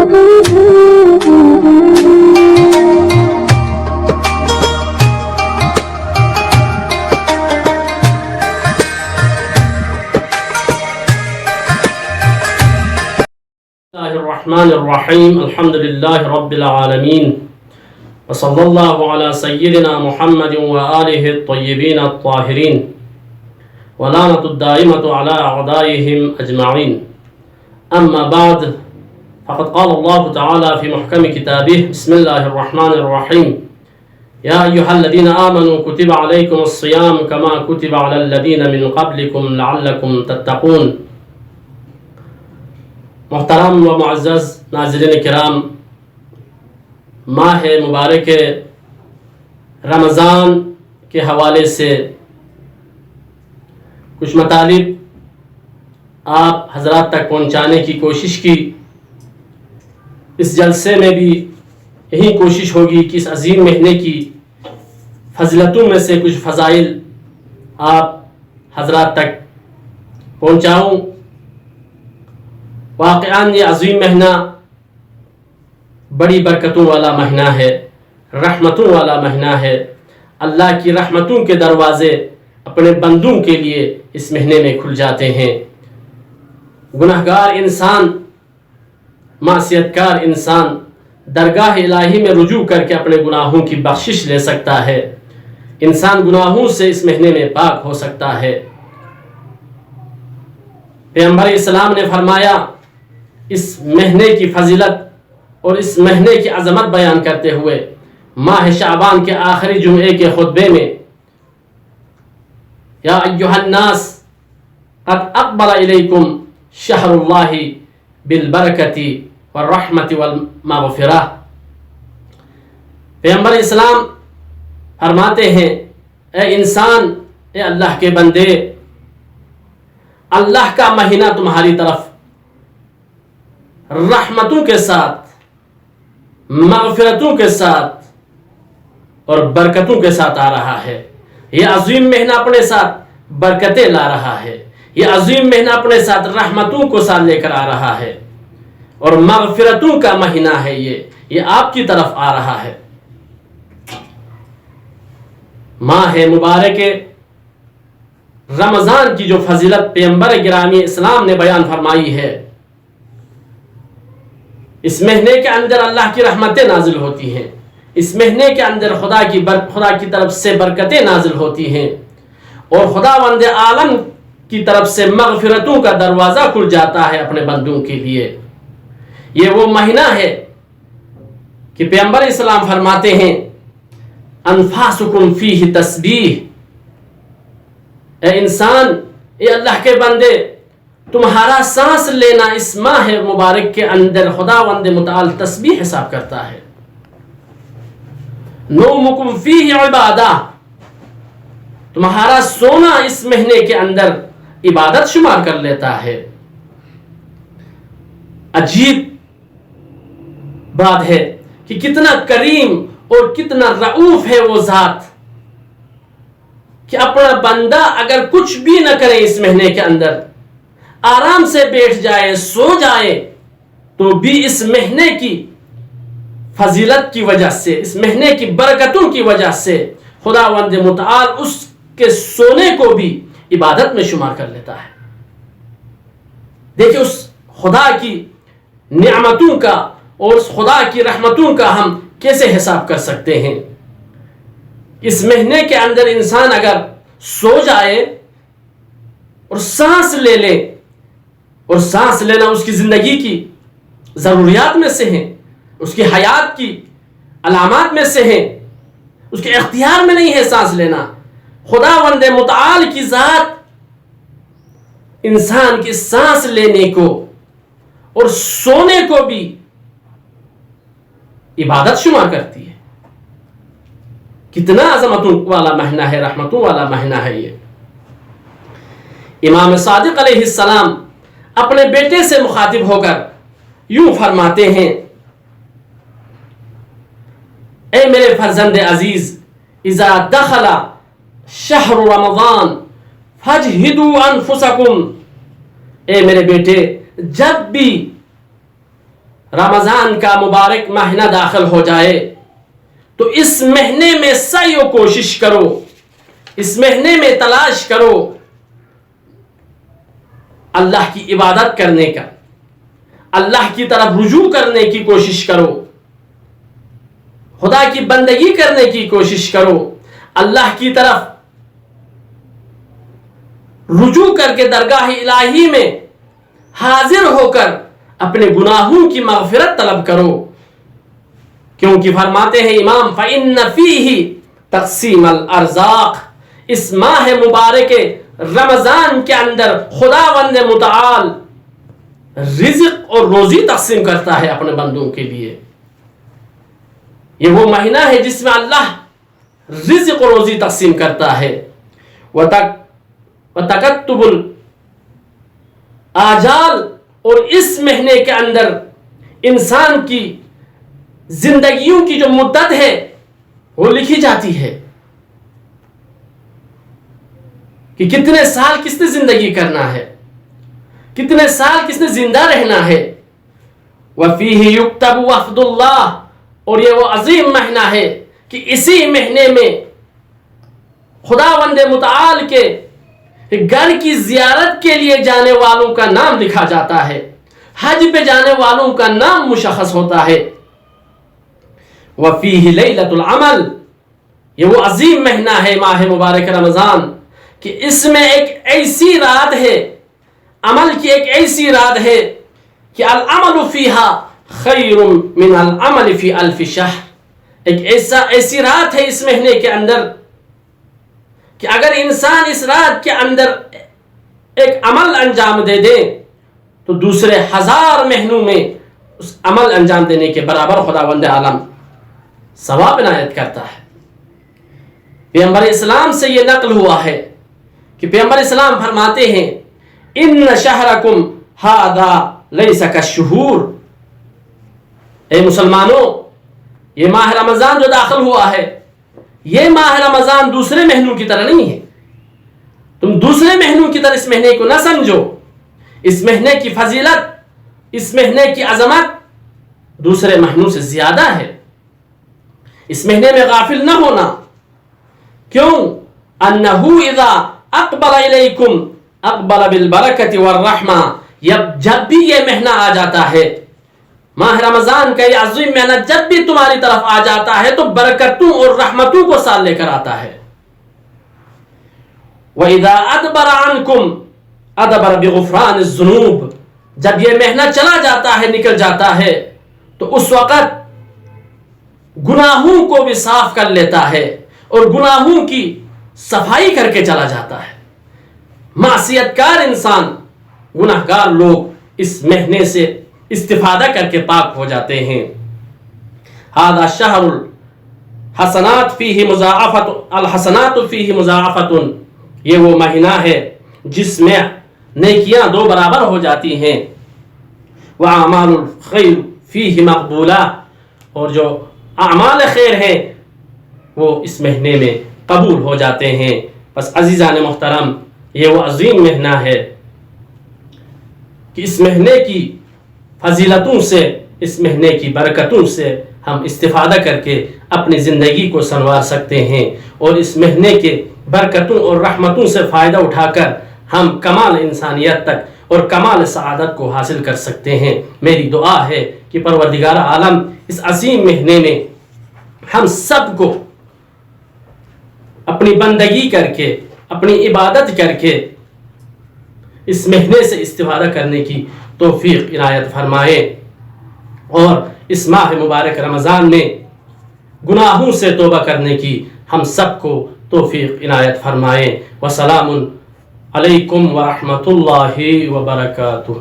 الرحمن الرحیم الحمد للہ رب العالمین وصلی اللہ علی سیدنا محمد وآلہ الطیبین الطاہرین ولعنۃ الدائمۃ علی اعدائہم اجمعین اما بعد فقد قال اللہ تعالی فی محکم کتابہ بسم اللہ الرحمن الرحیم یا ایہا الذین آمنوا کتب علیکم الصیام کما کتب علی الذین من قبلکم لعلکم تتقون۔ محترم و معزز ناظرین کرام، ماہ مبارک رمضان کے حوالے سے کچھ مطالب آپ حضرات تک پہنچانے کی کوشش کی۔ اس جلسے میں بھی یہی کوشش ہوگی کہ اس عظیم مہینے کی فضیلتوں میں سے کچھ فضائل آپ حضرات تک پہنچاؤں۔ واقعاً یہ عظیم مہینہ بڑی برکتوں والا مہینہ ہے، رحمتوں والا مہینہ ہے۔ اللہ کی رحمتوں کے دروازے اپنے بندوں کے لیے اس مہینے میں کھل جاتے ہیں۔ گناہگار انسان، معصیت کار انسان درگاہ الہی میں رجوع کر کے اپنے گناہوں کی بخشش لے سکتا ہے۔ انسان گناہوں سے اس مہینے میں پاک ہو سکتا ہے۔ پیغمبر اسلام نے فرمایا، اس مہینے کی فضیلت اور اس مہینے کی عظمت بیان کرتے ہوئے ماہ شعبان کے آخری جمعے کے خطبے میں، یا ایھا الناس قد اقبل الیکم شہر اللہ بالبرکۃ والرحمۃ والمغفرہ۔ پیغمبر اسلام فرماتے ہیں، اے انسان، اے اللہ کے بندے، اللہ کا مہینہ تمہاری طرف رحمتوں کے ساتھ، مغفرتوں کے ساتھ اور برکتوں کے ساتھ آ رہا ہے۔ یہ عظیم مہینہ اپنے ساتھ برکتیں لا رہا ہے، یہ عظیم مہینہ اپنے ساتھ رحمتوں کو ساتھ لے کر آ رہا ہے، اور مغفرتوں کا مہینہ ہے۔ یہ آپ کی طرف آ رہا ہے۔ ماہ مبارک رمضان کی جو فضیلت پیغمبر گرامی اسلام نے بیان فرمائی ہے، اس مہینے کے اندر اللہ کی رحمتیں نازل ہوتی ہیں، اس مہینے کے اندر خدا کی طرف سے برکتیں نازل ہوتی ہیں، اور خداوند عالم کی طرف سے مغفرتوں کا دروازہ کھل جاتا ہے اپنے بندوں کے لیے۔ یہ وہ مہینہ ہے کہ پیغمبر اسلام فرماتے ہیں، انفاسکم فیہ تسبیح۔ اے انسان، اے اللہ کے بندے، تمہارا سانس لینا اس ماہ مبارک کے اندر خداوند متعال تسبیح حساب کرتا ہے۔ نومکم فیہ عبادہ، تمہارا سونا اس مہینے کے اندر عبادت شمار کر لیتا ہے۔ عجیب بات ہے کہ کتنا کریم اور کتنا رعوف ہے وہ ذات کہ اپنا بندہ اگر کچھ بھی نہ کرے اس مہینے کے اندر، آرام سے بیٹھ جائے، سو جائے، تو بھی اس مہینے کی فضیلت کی وجہ سے، اس مہینے کی برکتوں کی وجہ سے خداوند متعال اس کے سونے کو بھی عبادت میں شمار کر لیتا ہے۔ دیکھیں اس خدا کی نعمتوں کا اور اس خدا کی رحمتوں کا ہم کیسے حساب کر سکتے ہیں۔ اس مہینے کے اندر انسان اگر سو جائے اور سانس لے لے، اور سانس لینا اس کی زندگی کی ضروریات میں سے ہیں، اس کی حیات کی علامات میں سے ہیں، اس کے اختیار میں نہیں ہے سانس لینا۔ خداوند متعال کی ذات انسان کی سانس لینے کو اور سونے کو بھی عبادت شمار کرتی ہے۔ کتنا عظمتوں والا مہینہ ہے، رحمتوں والا مہینہ ہے یہ۔ امام صادق علیہ السلام اپنے بیٹے سے مخاطب ہو کر یوں فرماتے ہیں، اے میرے فرزند عزیز، اذا دخل شہر رمضان فاجہدوا انفسکم، اے میرے بیٹے، جب بھی رمضان کا مبارک مہینہ داخل ہو جائے تو اس مہینے میں سعی و کوشش کرو، اس مہینے میں تلاش کرو اللہ کی عبادت کرنے کا، اللہ کی طرف رجوع کرنے کی کوشش کرو، خدا کی بندگی کرنے کی کوشش کرو، اللہ کی طرف رجوع کر کے درگاہ الہی میں حاضر ہو کر اپنے گناہوں کی مغفرت طلب کرو، کیونکہ فرماتے ہیں امام فَإِنَّ فِيهِ تقسیم الارزاق، اس ماہ مبارک رمضان کے اندر خداوند متعال رزق اور روزی تقسیم کرتا ہے اپنے بندوں کے لیے۔ یہ وہ مہینہ ہے جس میں اللہ رزق اور روزی تقسیم کرتا ہے۔ وَتَكَتُّبُ الْآجال، اور اس مہینے کے اندر انسان کی زندگیوں کی جو مدت ہے وہ لکھی جاتی ہے کہ کتنے سال کس نے زندگی کرنا ہے، کتنے سال کس نے زندہ رہنا ہے۔ وَفِيهِ يُكْتَبُ وَفْدُ اللَّهِ، اور یہ وہ عظیم مہینہ ہے کہ اسی مہینے میں خداوند متعال کے گھر کی زیارت کے لیے جانے والوں کا نام لکھا جاتا ہے، حج پہ جانے والوں کا نام مشخص ہوتا ہے۔ وَفِيهِ لَيْلَةُ الْعَمَلِ، یہ وہ عظیم مہینہ ہے ماہ مبارک رمضان کہ اس میں ایک ایسی رات ہے، عمل کی ایک ایسی رات ہے کہ العمل فیہا خیر من العمل فی الف شہر، ایک ایسی رات ہے اس مہینے کے اندر کہ اگر انسان اس رات کے اندر ایک عمل انجام دے دے تو دوسرے 1000 مہینوں میں اس عمل انجام دینے کے برابر خداوند عالم ثواب عنایت کرتا ہے۔ پیغمبر اسلام سے یہ نقل ہوا ہے کہ پیغمبر اسلام فرماتے ہیں ان شہرکم ھذا لیس کالشہور، اے مسلمانوں یہ ماہ رمضان جو داخل ہوا ہے یہ ماہ رمضان دوسرے مہینوں کی طرح نہیں ہے، تم دوسرے مہینوں کی طرح اس مہینے کو نہ سمجھو، اس مہینے کی فضیلت، اس مہینے کی عظمت دوسرے مہینوں سے زیادہ ہے۔ اس مہینے میں غافل نہ ہونا، کیوں؟ انہو اذا اقبل الیکم اقبل بالبرکت والرحمہ، جب بھی یہ مہینہ آ جاتا ہے، ماہ رمضان کا یہ عظیم مہینہ جب بھی تمہاری طرف آ جاتا ہے تو برکتوں اور رحمتوں کو ساتھ لے کر آتا ہے۔ وَإِذَا أَدْبَرَ عَنْكُمْ أَدْبَرَ بِغُفْرَانِ الذُّنُوبِ، جب یہ مہینہ چلا جاتا ہے، نکل جاتا ہے تو اس وقت گناہوں کو بھی صاف کر لیتا ہے اور گناہوں کی صفائی کر کے چلا جاتا ہے۔ معصیت کار انسان، گناہ گار لوگ اس مہینے سے استفادہ کر کے پاک ہو جاتے ہیں۔ ھذا شہر الحسنات فیہ مضاعفۃ، الحسنات فیہ مضاعفۃ، یہ وہ مہینہ ہے جس میں نیکیاں 2 برابر ہو جاتی ہیں۔ واعمال الخیر فیہ مقبولہ، اور جو اعمال خیر ہیں وہ اس مہینے میں قبول ہو جاتے ہیں۔ بس عزیزان محترم، یہ وہ عظیم مہینہ ہے کہ اس مہینے کی فضیلتوں سے، اس مہینے کی برکتوں سے ہم استفادہ کر کے اپنی زندگی کو سنوار سکتے ہیں، اور اس مہینے کے برکتوں اور رحمتوں سے فائدہ اٹھا کر ہم کمال انسانیت تک اور کمال سعادت کو حاصل کر سکتے ہیں۔ میری دعا ہے کہ پروردگار عالم اس عظیم مہینے میں ہم سب کو اپنی بندگی کر کے، اپنی عبادت کر کے اس مہینے سے استفادہ کرنے کی توفیق عنایت فرمائے، اور اس ماہ مبارک رمضان میں گناہوں سے توبہ کرنے کی ہم سب کو توفیق عنایت فرمائے۔ وسلام علیکم ورحمۃ اللہ وبرکاتہ۔